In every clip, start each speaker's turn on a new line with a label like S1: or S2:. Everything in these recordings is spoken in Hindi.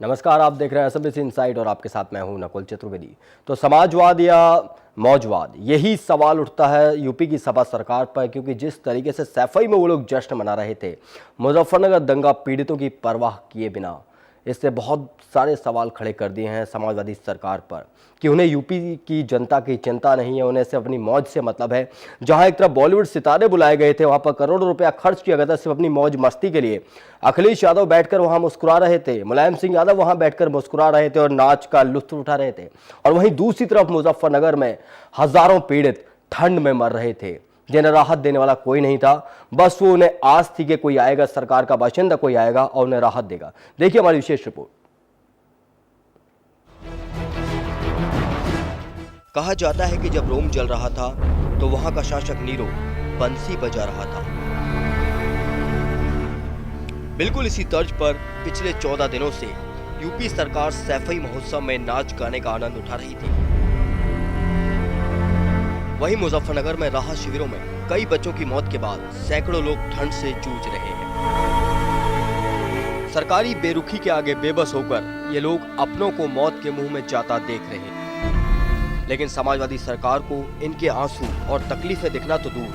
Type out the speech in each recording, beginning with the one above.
S1: नमस्कार, आप देख रहे हैं एसएमबीसी इनसाइड और आपके साथ मैं हूं नकुल चतुर्वेदी। तो समाजवाद या मौजवाद, यही सवाल उठता है यूपी की सपा सरकार पर, क्योंकि जिस तरीके से सैफई में वो लोग जश्न मना रहे थे मुजफ्फरनगर दंगा पीड़ितों की परवाह किए बिना, इससे बहुत सारे सवाल खड़े कर दिए हैं समाजवादी सरकार पर कि उन्हें यूपी की जनता की चिंता नहीं है, उन्हें सिर्फ अपनी मौज से मतलब है। जहां एक तरफ बॉलीवुड सितारे बुलाए गए थे, वहां पर करोड़ों रुपया खर्च किया गया था सिर्फ अपनी मौज मस्ती के लिए। अखिलेश यादव बैठकर वहां मुस्कुरा रहे थे, मुलायम सिंह यादव वहां बैठकर मुस्कुरा रहे थे और नाच का लुत्फ उठा रहे थे। और वहीं दूसरी तरफ मुजफ्फरनगर में हजारों पीड़ित ठंड में मर रहे थे, जिन्हें राहत देने वाला कोई नहीं था। बस वो उन्हें आस थी कि कोई आएगा, सरकार का बाशिंदा कोई आएगा और उन्हें राहत देगा। देखिए हमारी विशेष रिपोर्ट। कहा जाता है कि जब रोम जल रहा था तो वहां का शासक नीरो बंसी बजा रहा था। बिल्कुल इसी तर्ज पर पिछले 14 दिनों से यूपी सरकार सैफई महोत्सव में नाच गाने का आनंद उठा रही थी। वहीं मुजफ्फरनगर में राहत शिविरों में कई बच्चों की मौत के बाद सैकड़ों लोग ठंड से जूझ रहे हैं। सरकारी बेरुखी के आगे बेबस होकर ये लोग अपनों को मौत के मुंह में जाता देख रहे हैं। लेकिन समाजवादी सरकार को इनके आंसू और तकलीफें दिखना तो दूर,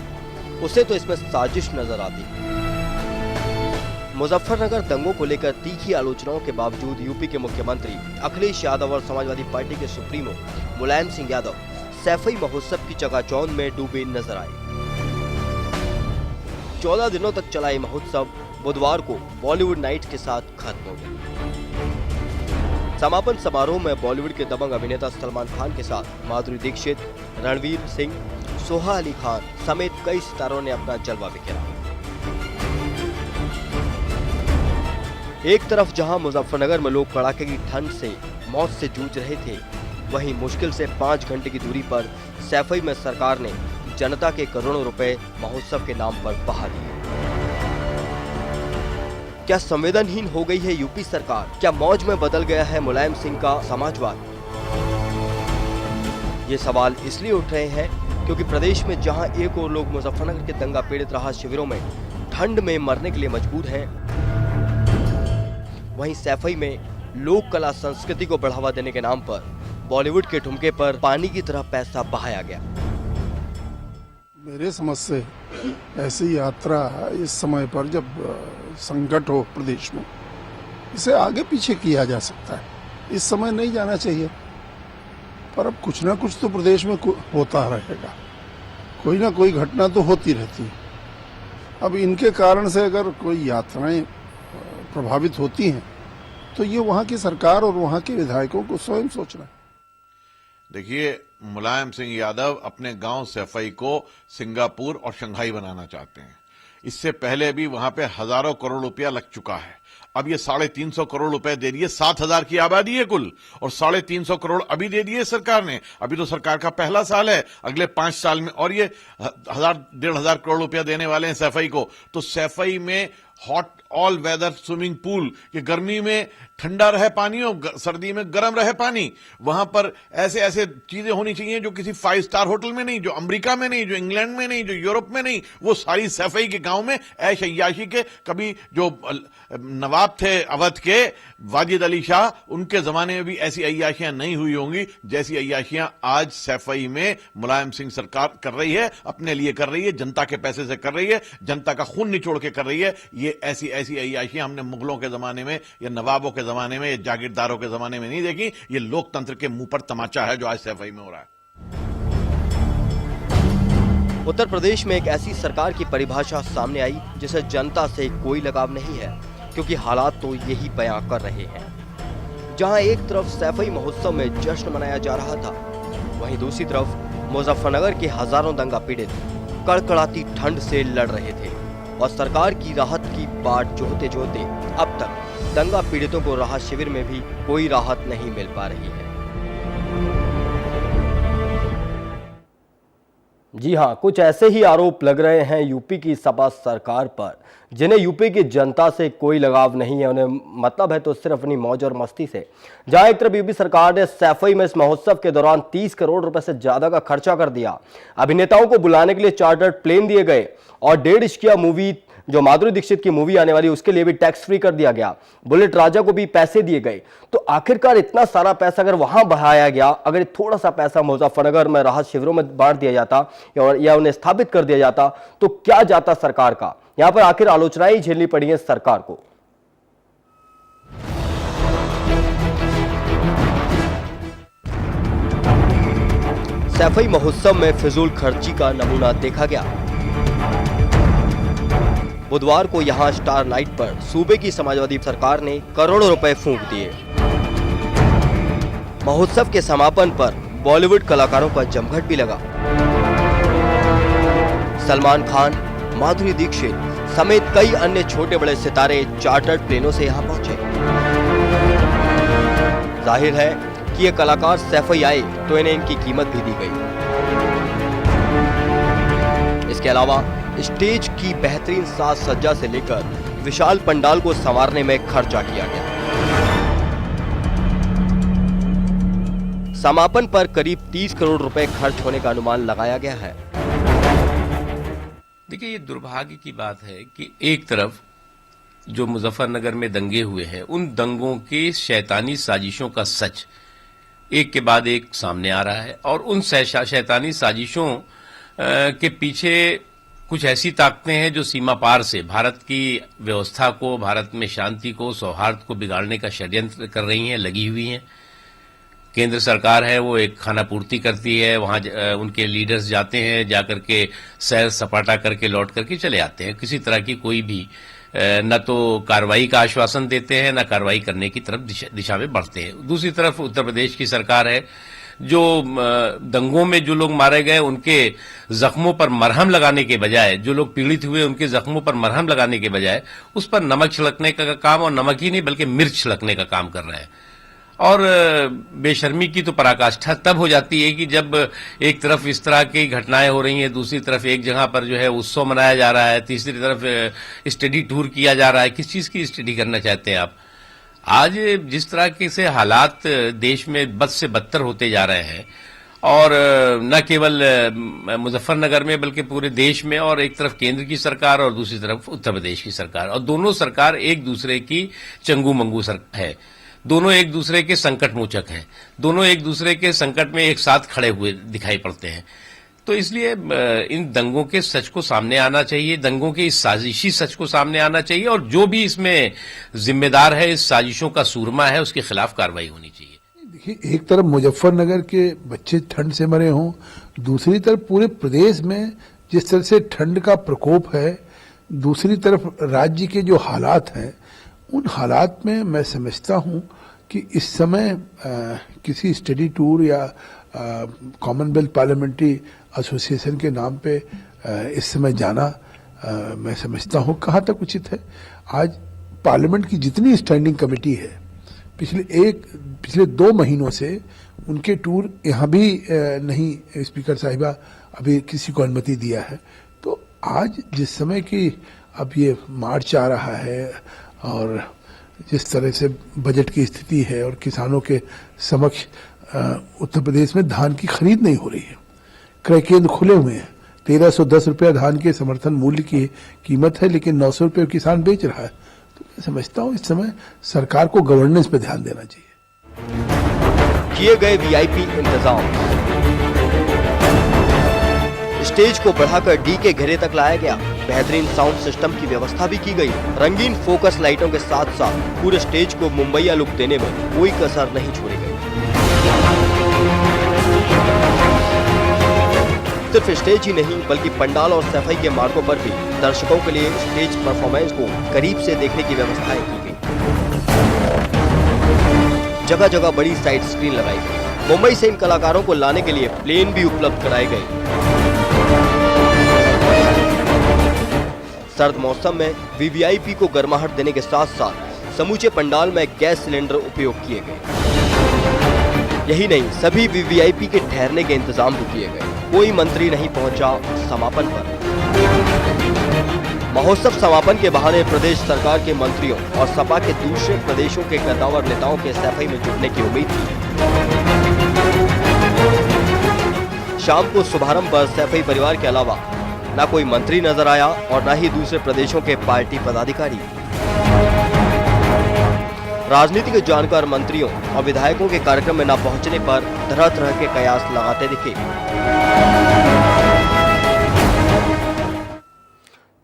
S1: उसे तो इसमें साजिश नजर आती है। मुजफ्फरनगर दंगों को लेकर तीखी आलोचनाओं के बावजूद यूपी के मुख्यमंत्री अखिलेश यादव और समाजवादी पार्टी के सुप्रीमो मुलायम सिंह यादव सैफई महोत्सव की चकाचौंध में डूबे नजर आए। 14 दिनों तक चला ये महोत्सव बुधवार को बॉलीवुड नाइट के साथ खत्म हो गया। समापन समारोह में बॉलीवुड के दबंग अभिनेता सलमान खान के साथ माधुरी दीक्षित, रणवीर सिंह, सोहा अली खान समेत कई सितारों ने अपना जलवा बिखेरा। एक तरफ जहां मुजफ्फरनगर में लोग कड़ाके की ठंड से मौत से जूझ रहे थे, वहीं मुश्किल से 5 घंटे की दूरी पर सैफई में सरकार ने जनता के करोड़ों रुपए महोत्सव के नाम पर बहा दिए। क्या संवेदनहीन हो गई है यूपी सरकार? क्या मौज में बदल गया है मुलायम सिंह का समाजवाद? ये सवाल इसलिए उठ रहे हैं क्योंकि प्रदेश में जहां एक और लोग मुजफ्फरनगर के दंगा पीड़ित राहत शिविरों में ठंड में मरने के लिए मजबूर हैं, वहीं सैफई में लोक कला संस्कृति को बढ़ावा देने के नाम पर बॉलीवुड के ठुमके पर पानी की तरह पैसा बहाया गया।
S2: मेरे समझ से ऐसी यात्रा इस समय पर जब संकट हो प्रदेश में, इसे आगे पीछे किया जा सकता है। इस समय नहीं जाना चाहिए, पर अब कुछ ना कुछ तो प्रदेश में होता रहेगा, कोई ना कोई घटना तो होती रहती है। अब इनके कारण से अगर कोई यात्राएं प्रभावित होती हैं तो ये वहाँ की सरकार और वहाँ के विधायकों को स्वयं सोचना है।
S3: देखिए, मुलायम सिंह यादव अपने गांव सैफई को सिंगापुर और शंघाई बनाना चाहते हैं। इससे पहले भी वहां पे हजारों करोड़ रुपया लग चुका है। अब ये 350 करोड़ रुपए दे दिए, 7,000 की आबादी है कुल, और 350 करोड़ अभी दे दिए सरकार ने। अभी तो सरकार का पहला साल है, अगले 5 साल में और ये 1,000-1,500 करोड़ रुपया देने वाले हैं सैफई को। तो सैफई में hot all weather swimming pool, कि गर्मी में ठंडा रहे पानी और सर्दी में गर्म रहे पानी, वहां पर ऐसे ऐसे चीजें होनी चाहिए जो किसी 5 स्टार होटल में नहीं, जो अमेरिका में नहीं, जो इंग्लैंड में नहीं, जो यूरोप में नहीं, वो सारी सैफई के गांव में ऐश अय्याशी के। कभी जो नवाब थे अवध के वाजिद अली शाह, उनके जमाने में भी ऐसी अय्याशियां नहीं हुई होंगी जैसी अय्याशियां आज सैफई में मुलायम सिंह सरकार कर रही है, अपने लिए कर रही है, जनता के पैसे से कर रही है, जनता का खून निचोड़ के कर रही है। ये ऐसी ऐसी अय्याशियां हमने मुगलों के जमाने में या नवाबों के जमाने में या जागीरदारों के जमाने में नहीं देखी। ये लोकतंत्र के मुंह पर तमाचा है जो आज सैफई में हो रहा है।
S1: उत्तर प्रदेश में एक ऐसी सरकार की परिभाषा सामने आई जिसे जनता से कोई लगाव नहीं है, क्योंकि हालात तो यही बयां कर रहे हैं। जहां एक तरफ सैफई महोत्सव में जश्न मनाया जा रहा था, वहीं दूसरी तरफ मुजफ्फरनगर के हजारों दंगा पीड़ित कड़कड़ाती ठंड से लड़ रहे थे और सरकार की राहत की बाट जोहते जोहते अब तक दंगा पीड़ितों को राहत शिविर में भी कोई राहत नहीं मिल पा रही है। जी हां, कुछ ऐसे ही आरोप लग रहे हैं यूपी की सपा सरकार पर, जिन्हें यूपी की जनता से कोई लगाव नहीं है, उन्हें मतलब है तो सिर्फ अपनी मौज और मस्ती से। जहां एक तरफ यूपी सरकार ने सैफई में इस महोत्सव के दौरान 30 करोड़ रुपए से ज्यादा का खर्चा कर दिया, अभिनेताओं को बुलाने के लिए चार्टर्ड प्लेन दिए गए और 1.5 इश्किया मूवी जो माधुरी दीक्षित की मूवी आने वाली उसके लिए भी टैक्स फ्री कर दिया गया, बुलेट राजा को भी पैसे दिए गए। तो आखिरकार इतना सारा पैसा अगर वहां बहाया गया, अगर थोड़ा सा पैसा मुजफ्फरनगर में राहत शिविरों में बांट दिया जाता या उन्हें स्थापित कर दिया जाता तो क्या जाता सरकार का। यहां पर आखिर आलोचनाएं झेलनी पड़ी है सरकार को। सैफई महोत्सव में फिजूल खर्ची का नमूना देखा गया। बुधवार को यहां स्टार नाइट पर सूबे की समाजवादी सरकार ने करोड़ों रुपए फूंक दिए। महोत्सव के समापन पर बॉलीवुड कलाकारों का जमघट भी लगा। सलमान खान, माधुरी दीक्षित समेत कई अन्य छोटे बड़े सितारे चार्टर्ड प्लेनों से यहां पहुंचे। जाहिर है कि ये कलाकार सैफई आए तो इन्हें इनकी कीमत भी दी गई। इसके अलावा स्टेज की बेहतरीन साज सज्जा से लेकर विशाल पंडाल को संवारने में खर्चा किया गया। समापन पर करीब 30 करोड़ रुपए खर्च होने का अनुमान लगाया गया है।
S4: देखिए, ये दुर्भाग्य की बात है कि एक तरफ जो मुजफ्फरनगर में दंगे हुए हैं, उन दंगों के शैतानी साजिशों का सच एक के बाद एक सामने आ रहा है और उन शैतानी साजिशों के पीछे कुछ ऐसी ताकतें हैं जो सीमा पार से भारत की व्यवस्था को, भारत में शांति को, सौहार्द को बिगाड़ने का षड्यंत्र कर रही हैं, लगी हुई हैं। केंद्र सरकार है वो एक खाना पूर्ति करती है, वहां उनके लीडर्स जाते हैं, जाकर के सैर सपाटा करके लौट करके चले आते हैं। किसी तरह की कोई भी न तो कार्रवाई का आश्वासन देते हैं, न कार्रवाई करने की तरफ दिशा में बढ़ते हैं। दूसरी तरफ उत्तर प्रदेश की सरकार है जो दंगों में जो लोग मारे गए उनके जख्मों पर मरहम लगाने के बजाय, जो लोग पीड़ित हुए उनके जख्मों पर मरहम लगाने के बजाय उस पर नमक छिड़कने का काम, और नमक ही नहीं बल्कि मिर्च छिड़कने का काम कर रहे हैं। और बेशर्मी की तो पराकाष्ठा तब हो जाती है कि जब एक तरफ इस तरह की घटनाएं हो रही हैं, दूसरी तरफ एक जगह पर जो है उत्सव मनाया जा रहा है, तीसरी तरफ स्टडी टूर किया जा रहा है। किस चीज की स्टडी करना चाहते हैं आप? आज जिस तरह के से हालात देश में बद से बदतर होते जा रहे हैं, और न केवल मुजफ्फरनगर में बल्कि पूरे देश में, और एक तरफ केंद्र की सरकार और दूसरी तरफ उत्तर प्रदेश की सरकार, और दोनों सरकार एक दूसरे की चंगू मंगू है, दोनों एक दूसरे के संकट मोचक हैं, दोनों एक दूसरे के संकट में एक साथ खड़े हुए दिखाई पड़ते हैं। तो इसलिए इन दंगों के सच को सामने आना चाहिए, दंगों के इस साजिशी सच को सामने आना चाहिए, और जो भी इसमें जिम्मेदार है, इस साजिशों का सूरमा है, उसके खिलाफ कार्रवाई होनी चाहिए।
S5: देखिए, एक तरफ मुजफ्फरनगर के बच्चे ठंड से मरे हों, दूसरी तरफ पूरे प्रदेश में जिस तरह से ठंड का प्रकोप है, दूसरी तरफ राज्य के जो हालात हैं, उन हालात में मैं समझता हूं कि इस समय किसी स्टडी टूर या कॉमनवेल्थ पार्लियामेंट्री एसोसिएशन के नाम पे इस समय जाना मैं समझता हूं कहाँ तक उचित है। आज पार्लियामेंट की जितनी स्टैंडिंग कमेटी है, पिछले 2 महीनों से उनके टूर यहाँ भी नहीं स्पीकर साहिबा अभी किसी को अनुमति दिया है। तो आज जिस समय की अब ये मार्च आ रहा है और जिस तरह से बजट की स्थिति है और किसानों के समक्ष उत्तर प्रदेश में धान की खरीद नहीं हो रही है, क्रय केंद्र खुले हुए हैं, 1310 रुपया धान के समर्थन मूल्य की कीमत है, लेकिन 900 रुपये किसान बेच रहा है। तो मैं समझता हूँ इस समय सरकार को गवर्नेंस पे ध्यान देना चाहिए।
S1: किए गए वीआईपी इंतजाम, स्टेज को बढ़ाकर डी के घेरे तक लाया गया, बेहतरीन साउंड सिस्टम की व्यवस्था भी की गई। रंगीन फोकस लाइटों के साथ साथ पूरे स्टेज को मुंबईया लुक देने में कोई कसर नहीं छोड़ी गई। सिर्फ स्टेज ही नहीं बल्कि पंडाल और सफाई के मार्गों पर भी दर्शकों के लिए स्टेज परफॉर्मेंस को करीब से देखने की व्यवस्थाएं की गई। जगह जगह बड़ी साइड स्क्रीन लगाई गई। मुंबई से इन कलाकारों को लाने के लिए प्लेन भी उपलब्ध कराए गए। सर्द मौसम में वीवीआईपी को गर्माहट देने के साथ साथ समूचे पंडाल में गैस सिलेंडर उपयोग किए गए। यही नहीं, सभी वीवीआईपी के ठहरने के इंतजाम भी किए गए। कोई मंत्री नहीं पहुंचा समापन पर। महोत्सव समापन के बहाने प्रदेश सरकार के मंत्रियों और सपा के दूसरे प्रदेशों के कद्दावर नेताओं के सफाई में जुटने की उम्मीद थी। शाम को शुभारंभ पर सैफई परिवार के अलावा ना कोई मंत्री नजर आया और ना ही दूसरे प्रदेशों के पार्टी पदाधिकारी। राजनीति के जानकार मंत्रियों और विधायकों के कार्यक्रम में न पहुंचने पर तरह तरह के कयास लगाते दिखे।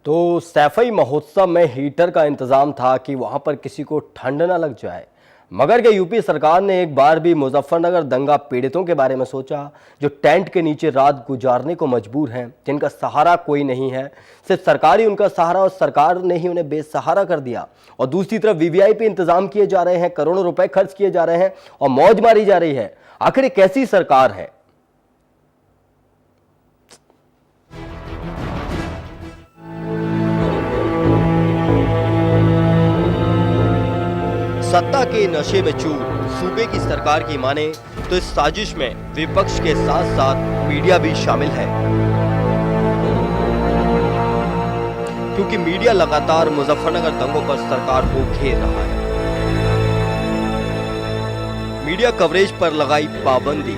S1: तो सैफई महोत्सव में हीटर का इंतजाम था कि वहां पर किसी को ठंड न लग जाए, मगर क्या यूपी सरकार ने एक बार भी मुजफ्फरनगर दंगा पीड़ितों के बारे में सोचा, जो टेंट के नीचे रात गुजारने को मजबूर हैं, जिनका सहारा कोई नहीं है, सिर्फ सरकार ही उनका सहारा और सरकार ने ही उन्हें बेसहारा कर दिया। और दूसरी तरफ वीवीआईपी इंतजाम किए जा रहे हैं, करोड़ों रुपए खर्च किए जा रहे हैं और मौज मारी जा रही है। आखिर कैसी सरकार है? सत्ता के नशे में चूर सूबे की सरकार की माने तो इस साजिश में विपक्ष के साथ साथ मीडिया भी शामिल है, क्योंकि मीडिया लगातार मुजफ्फरनगर दंगों पर सरकार को घेर रहा है। मीडिया कवरेज पर लगाई पाबंदी।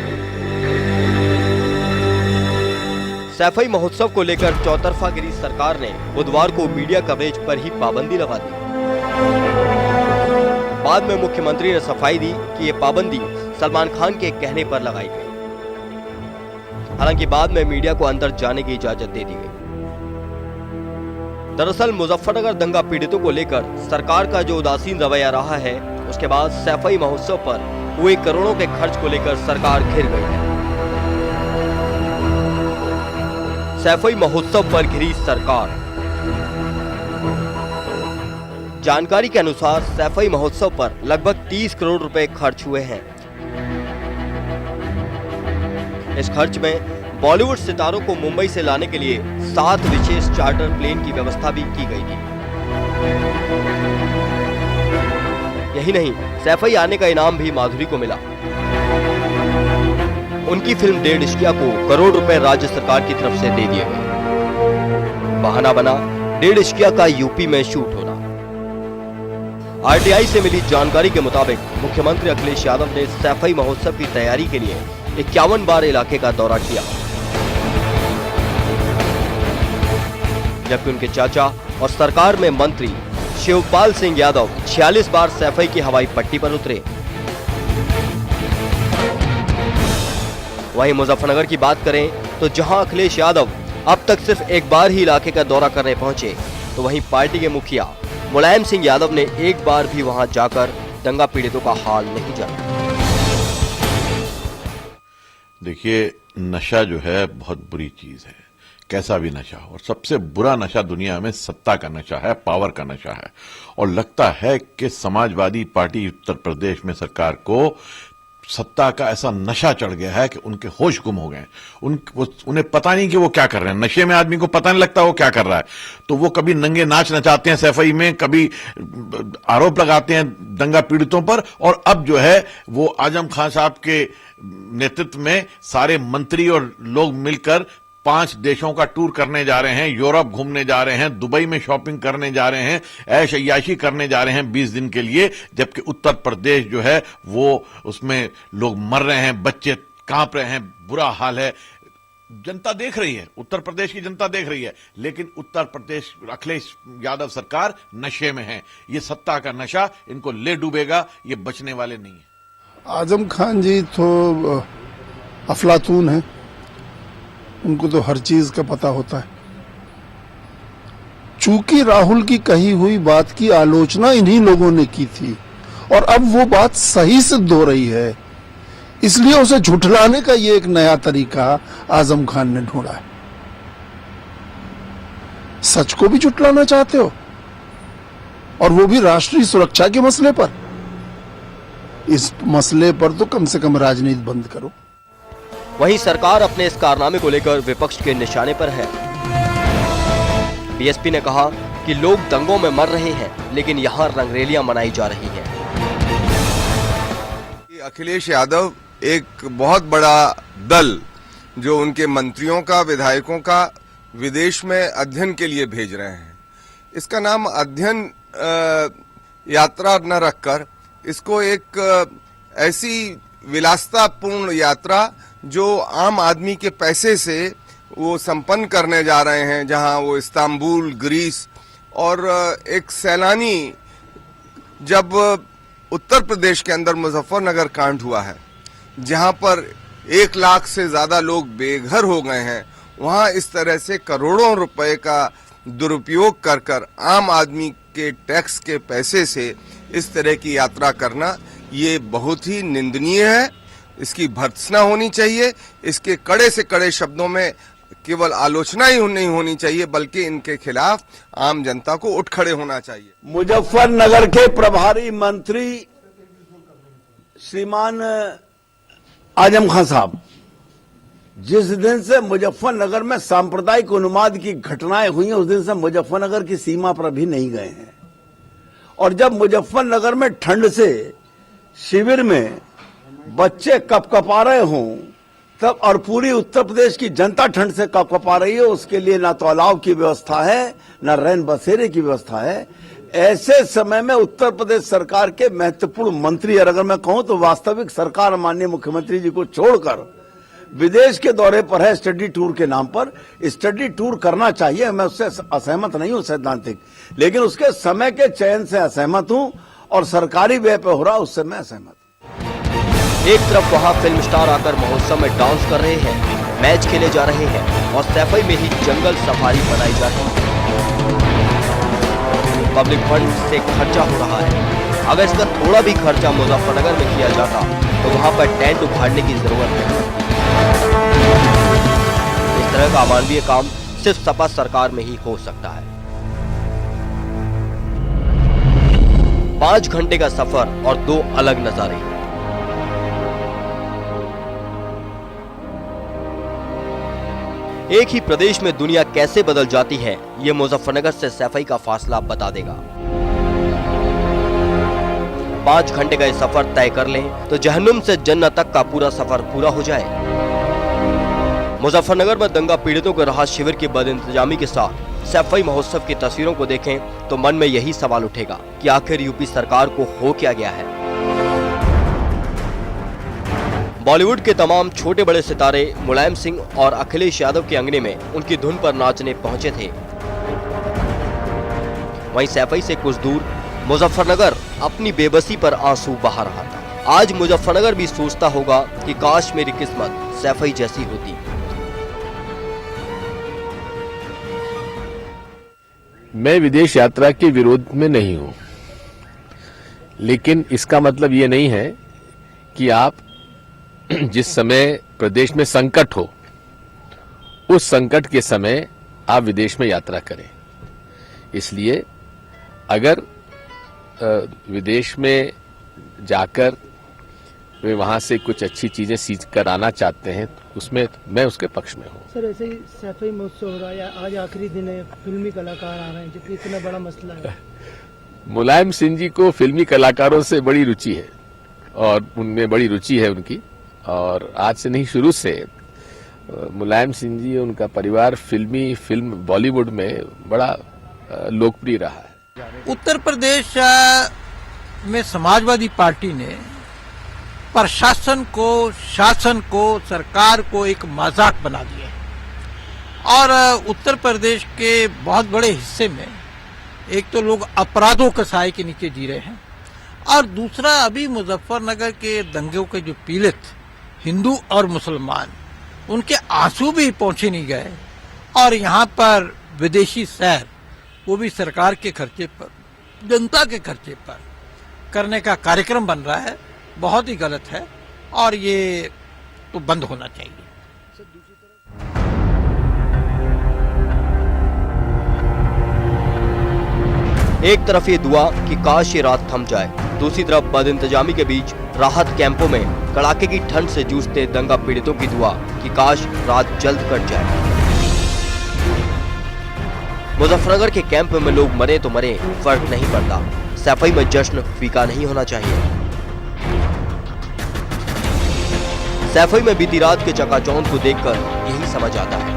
S1: सैफई महोत्सव को लेकर चौतरफा गिरी सरकार ने बुधवार को मीडिया कवरेज पर ही पाबंदी लगा दी। बाद में मुख्यमंत्री ने सफाई दी कि ये पाबंदी सलमान खान के कहने पर लगाई गई। हालांकि बाद में मीडिया को अंदर जाने की इजाजत दे दी गई। दरअसल मुजफ्फरनगर दंगा पीड़ितों को लेकर सरकार का जो उदासीन रवैया रहा है, उसके बाद सैफई महोत्सव पर हुए करोड़ों के खर्च को लेकर सरकार घिर गई है। सैफई महोत्सव पर घिरी सरकार। जानकारी के अनुसार सैफई महोत्सव पर लगभग 30 करोड़ रुपए खर्च हुए हैं। इस खर्च में बॉलीवुड सितारों को मुंबई से लाने के लिए 7 विशेष चार्टर प्लेन की व्यवस्था भी की गई थी। यही नहीं, सैफई आने का इनाम भी माधुरी को मिला। उनकी फिल्म 1.5 इश्किया को करोड़ रुपए राज्य सरकार की तरफ से दे दिए गए। बहाना बना 1.5 इश्किया का यूपी में शूट होना। आरटीआई से मिली जानकारी के मुताबिक मुख्यमंत्री अखिलेश यादव ने सैफई महोत्सव की तैयारी के लिए 51 बार इलाके का दौरा किया, जबकि उनके चाचा और सरकार में मंत्री शिवपाल सिंह यादव 46 बार सैफई की हवाई पट्टी पर उतरे। वहीं मुजफ्फरनगर की बात करें तो जहां अखिलेश यादव अब तक सिर्फ एक बार ही इलाके का दौरा करने पहुंचे, तो वहीं पार्टी के मुखिया मुलायम सिंह यादव ने एक बार भी वहां जाकर दंगा पीड़ितों का हाल नहीं जाना।
S3: देखिए, नशा जो है बहुत बुरी चीज है, कैसा भी नशा हो। और सबसे बुरा नशा दुनिया में सत्ता का नशा है, पावर का नशा है। और लगता है कि समाजवादी पार्टी उत्तर प्रदेश में सरकार को सत्ता का ऐसा नशा चढ़ गया है कि उनके होश गुम हो गए। उन्हें पता नहीं कि वो क्या कर रहे हैं। नशे में आदमी को पता नहीं लगता वो क्या कर रहा है। तो वो कभी नंगे नाच नचाते हैं सैफई में, कभी आरोप लगाते हैं दंगा पीड़ितों पर, और अब जो है वो आजम खान साहब के नेतृत्व में सारे मंत्री और लोग मिलकर 5 देशों का टूर करने जा रहे हैं, यूरोप घूमने जा रहे हैं, दुबई में शॉपिंग करने जा रहे हैं, ऐश अय्याशी करने जा रहे हैं 20 दिन के लिए, जबकि उत्तर प्रदेश जो है वो उसमें लोग मर रहे हैं, बच्चे कांप रहे हैं, बुरा हाल है। जनता देख रही है, उत्तर प्रदेश की जनता देख रही है, लेकिन उत्तर प्रदेश अखिलेश यादव सरकार नशे में है। ये सत्ता का नशा इनको ले डूबेगा, ये बचने वाले नहीं है।
S2: आजम खान जी तो अफलातून है, उनको तो हर चीज का पता होता है। चूंकि राहुल की कही हुई बात की आलोचना इन्हीं लोगों ने की थी और अब वो बात सही सिद्ध हो रही है, इसलिए उसे झुठलाने का ये एक नया तरीका आजम खान ने ढूंढा है। सच को भी झुठलाना चाहते हो, और वो भी राष्ट्रीय सुरक्षा के मसले पर। इस मसले पर तो कम से कम राजनीति बंद करो।
S1: वहीं सरकार अपने इस कारनामे को लेकर विपक्ष के निशाने पर है। बीएसपी ने कहा कि लोग दंगों में मर रहे हैं, लेकिन यहां रंगरेलियां मनाई जा रही हैं।
S6: अखिलेश यादव एक बहुत बड़ा दल जो उनके मंत्रियों का, विधायकों का विदेश में अध्ययन के लिए भेज रहे हैं, इसका नाम अध्ययन यात्रा न रखकर इसको एक ऐसी विलासतापूर्ण यात्रा जो आम आदमी के पैसे से वो संपन्न करने जा रहे हैं, जहां वो इस्तांबुल, ग्रीस और एक सैलानी, जब उत्तर प्रदेश के अंदर मुजफ्फरनगर कांड हुआ है, जहां पर 1 लाख से ज्यादा लोग बेघर हो गए हैं, वहां इस तरह से करोड़ों रुपए का दुरुपयोग कर कर आम आदमी के टैक्स के पैसे से इस तरह की यात्रा करना ये बहुत ही निंदनीय है। इसकी भर्त्सना होनी चाहिए। इसके कड़े से कड़े शब्दों में केवल आलोचना ही नहीं होनी चाहिए, बल्कि इनके खिलाफ आम जनता को उठ खड़े होना चाहिए।
S7: मुजफ्फरनगर के प्रभारी मंत्री श्रीमान आजम खान साहब जिस दिन से मुजफ्फरनगर में सांप्रदायिक उन्माद की घटनाएं हुई हैं, उस दिन से मुजफ्फरनगर की सीमा पर भी नहीं गए हैं। और जब मुजफ्फरनगर में ठंड से शिविर में बच्चे कपकपा रहे हों, तब और पूरी उत्तर प्रदेश की जनता ठंड से कपकपा रही है, उसके लिए ना तो अलाव की व्यवस्था है, ना रैन बसेरे की व्यवस्था है। ऐसे समय में उत्तर प्रदेश सरकार के महत्वपूर्ण मंत्री, और अगर मैं कहूं तो वास्तविक सरकार माननीय मुख्यमंत्री जी को छोड़कर विदेश के दौरे पर है स्टडी टूर के नाम पर। स्टडी टूर करना चाहिए, मैं उससे असहमत नहीं हूं सैद्धांतिक, लेकिन उसके समय के चयन से असहमत हूं और सरकारी व्यय पे हो रहा उससे मैं असहमत।
S1: एक तरफ वहां फिल्म स्टार आकर महोत्सव में डांस कर रहे हैं, मैच खेले जा रहे हैं और सैफई में ही जंगल सफारी बनाई जा रही है। पब्लिक फंड से खर्चा हो रहा है। अगर इसका थोड़ा भी खर्चा मुजफ्फरनगर में किया जाता तो वहां पर टेंट उखाड़ने की जरूरत नहीं। इस तरह का अमानवीय काम सिर्फ सपा सरकार में ही हो सकता है। 5 घंटे का सफर और 2 अलग नजारे। एक ही प्रदेश में दुनिया कैसे बदल जाती है, ये मुजफ्फरनगर से सैफई का फासला बता देगा। 5 घंटे का ये सफर तय कर लें तो जहन्नुम से जन्नत तक का पूरा सफर पूरा हो जाए। मुजफ्फरनगर में दंगा पीड़ितों के राहत शिविर की बदइंतजामी के साथ सैफई महोत्सव की तस्वीरों को देखें तो मन में यही सवाल उठेगा कि आखिर यूपी सरकार को हो क्या गया है। बॉलीवुड के तमाम छोटे बड़े सितारे मुलायम सिंह और अखिलेश यादव के अंगने में उनकी धुन पर नाचने पहुंचे थे। वहीं सैफई से कुछ दूर मुजफ्फरनगर अपनी बेबसी पर आंसू बहा रहा था। आज मुजफ्फरनगर भी सोचता होगा कि काश मेरी किस्मत सैफई जैसी होती।
S8: मैं विदेश यात्रा के विरोध में नहीं हूं, लेकिन इसका मतलब ये नहीं है कि आप जिस समय प्रदेश में संकट हो, उस संकट के समय आप विदेश में यात्रा करें। इसलिए अगर विदेश में जाकर वे वहां से कुछ अच्छी चीजें सीख कर आना चाहते हैं, उसमें मैं उसके पक्ष में हूँ।
S9: सर, ऐसे ही सैफई महोत्सव हो रहा है, आज आखिरी दिन है, फिल्मी कलाकार आ रहे हैं, जबकि इतना बड़ा मसला है।
S8: मुलायम सिंह जी को फिल्मी कलाकारों से बड़ी रुचि है और उनमें बड़ी रुचि है उनकी, और आज से नहीं शुरू से मुलायम सिंह जी उनका परिवार फिल्म बॉलीवुड में बड़ा लोकप्रिय रहा है।
S10: उत्तर प्रदेश में समाजवादी पार्टी ने प्रशासन को, शासन को, सरकार को एक मजाक बना दिया है और उत्तर प्रदेश के बहुत बड़े हिस्से में एक तो लोग अपराधों के साए के नीचे जी रहे हैं और दूसरा अभी मुजफ्फरनगर के दंगों के जो पीड़ित हिंदू और मुसलमान, उनके आंसू भी पहुंचे नहीं गए और यहाँ पर विदेशी सैर, वो भी सरकार के खर्चे पर, जनता के खर्चे पर करने का कार्यक्रम बन रहा है। बहुत ही गलत है और ये तो बंद होना चाहिए।
S1: एक तरफ ये दुआ कि काश ये रात थम जाए, दूसरी तरफ बदइंतजामी के बीच राहत कैंपों में कड़ाके की ठंड से जूझते दंगा पीड़ितों की दुआ कि काश रात जल्द कट जाए। मुजफ्फरनगर के कैंप में लोग मरे तो मरे, फर्क नहीं पड़ता। सैफई में जश्न फीका नहीं होना चाहिए। सैफई में बीती रात के चकाचौंध को देखकर यही समझ आता है।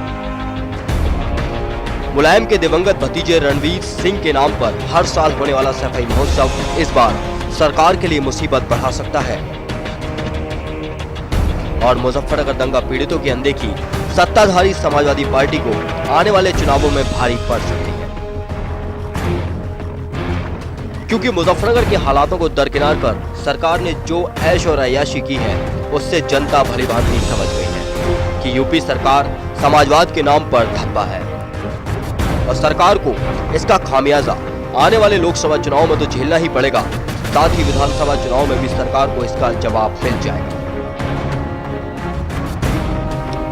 S1: मुलायम के दिवंगत भतीजे रणवीर सिंह के नाम पर हर साल होने वाला सैफई महोत्सव इस बार सरकार के लिए मुसीबत बढ़ा सकता है। और मुजफ्फरनगर दंगा पीड़ितों की अनदेखी सत्ताधारी समाजवादी पार्टी को आने वाले चुनावों में भारी पड़ सकती है, क्योंकि मुजफ्फरनगर के हालातों को दरकिनार कर सरकार ने जो ऐश और अय्याशी की है उससे जनता भली भांति समझ गई है कि यूपी सरकार समाजवाद के नाम पर धब्बा है और सरकार को इसका खामियाजा आने वाले लोकसभा चुनाव में तो झेलना ही पड़ेगा, साथ ही विधानसभा चुनाव में भी सरकार को इसका जवाब मिल जाएगा।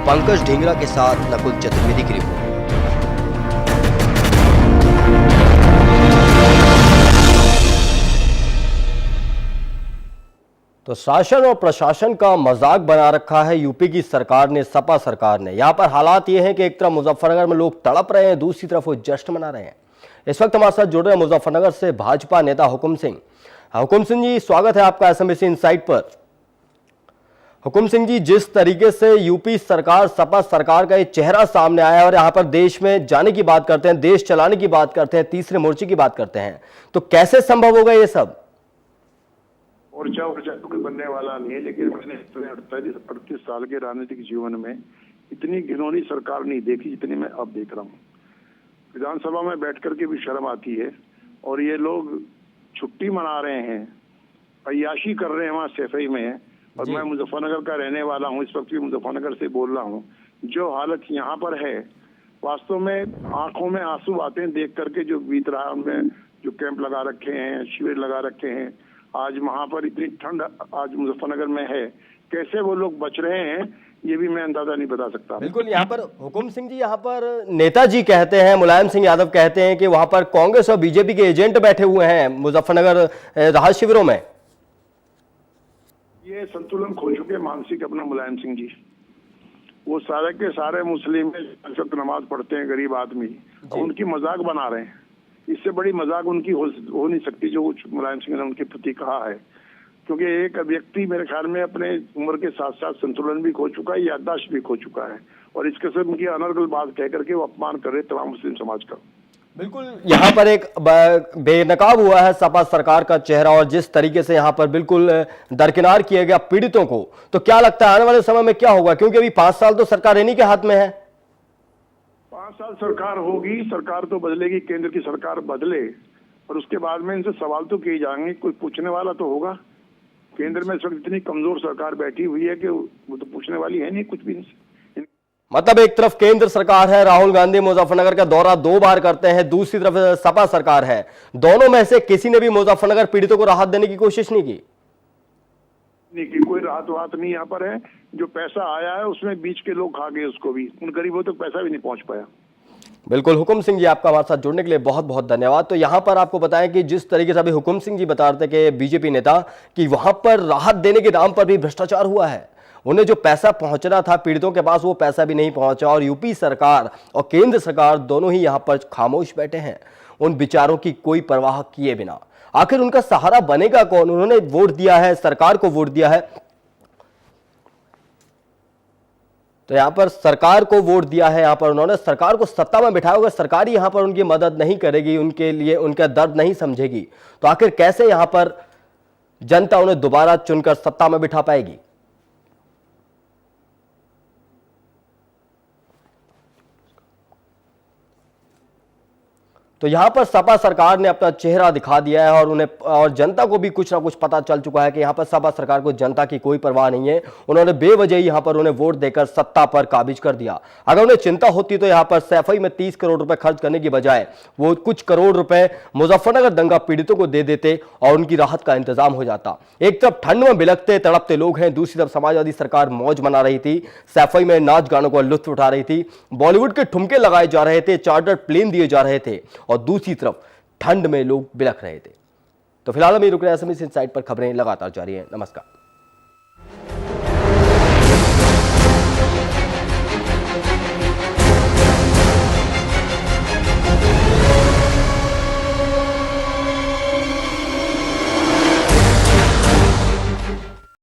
S1: पंकज ढींगरा के साथ नकुल चतुर्वेदी की रिपोर्ट। तो शासन और प्रशासन का मजाक बना रखा है यूपी की सरकार ने, सपा सरकार ने। यहाँ पर हालात ये हैं कि एक तरफ मुजफ्फरनगर में लोग तड़प रहे हैं, दूसरी तरफ वो जश्न मना रहे हैं। इस वक्त हमारे साथ जुड़ रहे हैं मुजफ्फरनगर से भाजपा नेता हुकुम सिंह। हुकुम सिंह जी, स्वागत है आपका एसएमबीसी इनसाइट पर। हुकुम सिंह जी, जिस तरीके से यूपी सरकार, सपा सरकार का ये चेहरा सामने आया है और यहाँ पर देश में जाने की बात करते हैं, देश चलाने की बात करते हैं, तीसरे मोर्चे की बात करते हैं, तो कैसे संभव होगा ये सब?
S2: मोर्चा तो कोई बनने वाला नहीं है, लेकिन मैंने 38 साल के राजनीतिक जीवन में इतनी घिनौनी सरकार नहीं देखी जितनी मैं अब देख रहा हूँ। विधानसभा में बैठ करके भी शर्म आती है और ये लोग छुट्टी मना रहे हैं, अय्याशी कर रहे हैं वहाँ सैफई में। और मैं मुजफ्फरनगर का रहने वाला हूँ, इस वक्त भी मुजफ्फरनगर से बोल रहा हूँ। जो हालत यहाँ पर है, वास्तव में आंखों में आंसू आते हैं देख करके। जो बीत रहा है, उनमें जो कैंप लगा रखे हैं, शिविर लगा रखे हैं, आज वहाँ पर इतनी ठंड आज मुजफ्फरनगर में है, कैसे वो लोग बच रहे हैं ये भी मैं अंदाजा नहीं बता सकता।
S1: बिल्कुल, यहाँ पर हुकुम सिंह जी, यहाँ पर नेताजी कहते हैं, मुलायम सिंह यादव कहते हैं कि वहां पर कांग्रेस और बीजेपी के एजेंट बैठे हुए हैं मुजफ्फरनगर राहत शिविरों में।
S2: ये संतुलन खो चुके मानसिक अपना मुलायम सिंह जी। वो सारे के सारे मुस्लिम नमाज पढ़ते हैं, गरीब आदमी, उनकी मजाक बना रहे हैं। इससे बड़ी मजाक उनकी हो नहीं सकती जो मुलायम सिंह ने उनके प्रति कहा है। क्योंकि एक व्यक्ति मेरे ख्याल में अपने उम्र के साथ साथ संतुलन भी खो चुका है, याददाश्त भी खो चुका है, और इस किस्म की अनर्गल बात कह करके वो अपमान कर रहे तमाम मुस्लिम समाज का।
S1: बिल्कुल, यहाँ पर एक बेनकाब हुआ है सपा सरकार का चेहरा, और जिस तरीके से यहाँ पर बिल्कुल दरकिनार किया गया पीड़ितों को, तो क्या लगता है आने वाले समय में क्या होगा? क्योंकि अभी 5 साल तो सरकार इन्हीं के हाथ में है।
S2: 5 साल सरकार होगी, सरकार तो बदलेगी, केंद्र की सरकार बदले, और उसके बाद में इनसे सवाल तो किए जाएंगे, कोई पूछने वाला तो होगा। केंद्र में इस वक्त इतनी कमजोर सरकार बैठी हुई है कि वो तो पूछने वाली है नहीं कुछ भी नहीं।
S1: मतलब एक तरफ केंद्र सरकार है, राहुल गांधी मुजफ्फरनगर का दौरा 2 बार करते हैं, दूसरी तरफ सपा सरकार है। दोनों में से किसी ने भी मुजफ्फरनगर पीड़ितों को राहत देने की कोशिश नहीं की।
S2: कोई राहत वात नहीं यहाँ पर है। जो पैसा आया है उसमें बीच के लोग खा गए उसको भी, उन गरीबों तक पैसा भी नहीं पहुंच पाया।
S1: बिल्कुल, हुकुम सिंह जी, आपका हमारे साथ जुड़ने के लिए बहुत बहुत धन्यवाद। तो यहाँ पर आपको बताएं कि जिस तरीके से अभी हुकुम सिंह जी बता रहे थे कि बीजेपी नेता, कि वहां पर राहत देने के नाम पर भी भ्रष्टाचार हुआ है। उन्हें जो पैसा पहुंचना था पीड़ितों के पास, वो पैसा भी नहीं पहुंचा, और यूपी सरकार और केंद्र सरकार दोनों ही यहाँ पर खामोश बैठे हैं, उन बेचारों की कोई परवाह किए बिना। आखिर उनका सहारा बनेगा कौन? उन्होंने वोट दिया है, सरकार को वोट दिया है, तो यहाँ पर सरकार को वोट दिया है, यहाँ पर उन्होंने सरकार को सत्ता में बिठाया होगा। सरकार ही यहाँ पर उनकी मदद नहीं करेगी, उनके लिए उनका दर्द नहीं समझेगी, तो आखिर कैसे यहाँ पर जनता उन्हें दोबारा चुनकर सत्ता में बिठा पाएगी? तो यहां पर सपा सरकार ने अपना चेहरा दिखा दिया है, और उन्हें और जनता को भी कुछ ना कुछ पता चल चुका है कि यहां पर सपा सरकार को जनता की कोई परवाह नहीं है। उन्होंने बेवजह यहां पर उन्हें वोट देकर सत्ता पर काबिज कर दिया। अगर उन्हें चिंता होती तो यहां पर सैफई में 30 करोड़ रुपए खर्च करने की बजाय वो कुछ करोड़ रुपए मुजफ्फरनगर दंगा पीड़ितों को दे देते और उनकी राहत का इंतजाम हो जाता। एक तरफ ठंड में बिलखते तड़पते लोग हैं, दूसरी तरफ समाजवादी सरकार मौज मना रही थी, सैफई में नाच गानों का लुत्फ उठा रही थी, बॉलीवुड के ठुमके लगाए जा रहे थे, चार्टर्ड प्लेन दिए जा रहे थे, और दूसरी तरफ ठंड में लोग बिलख रहे थे। तो फिलहाल हम रुक रहे हैं एसएमबीसी इनसाइट पर। खबरें लगातार जारी हैं। नमस्कार।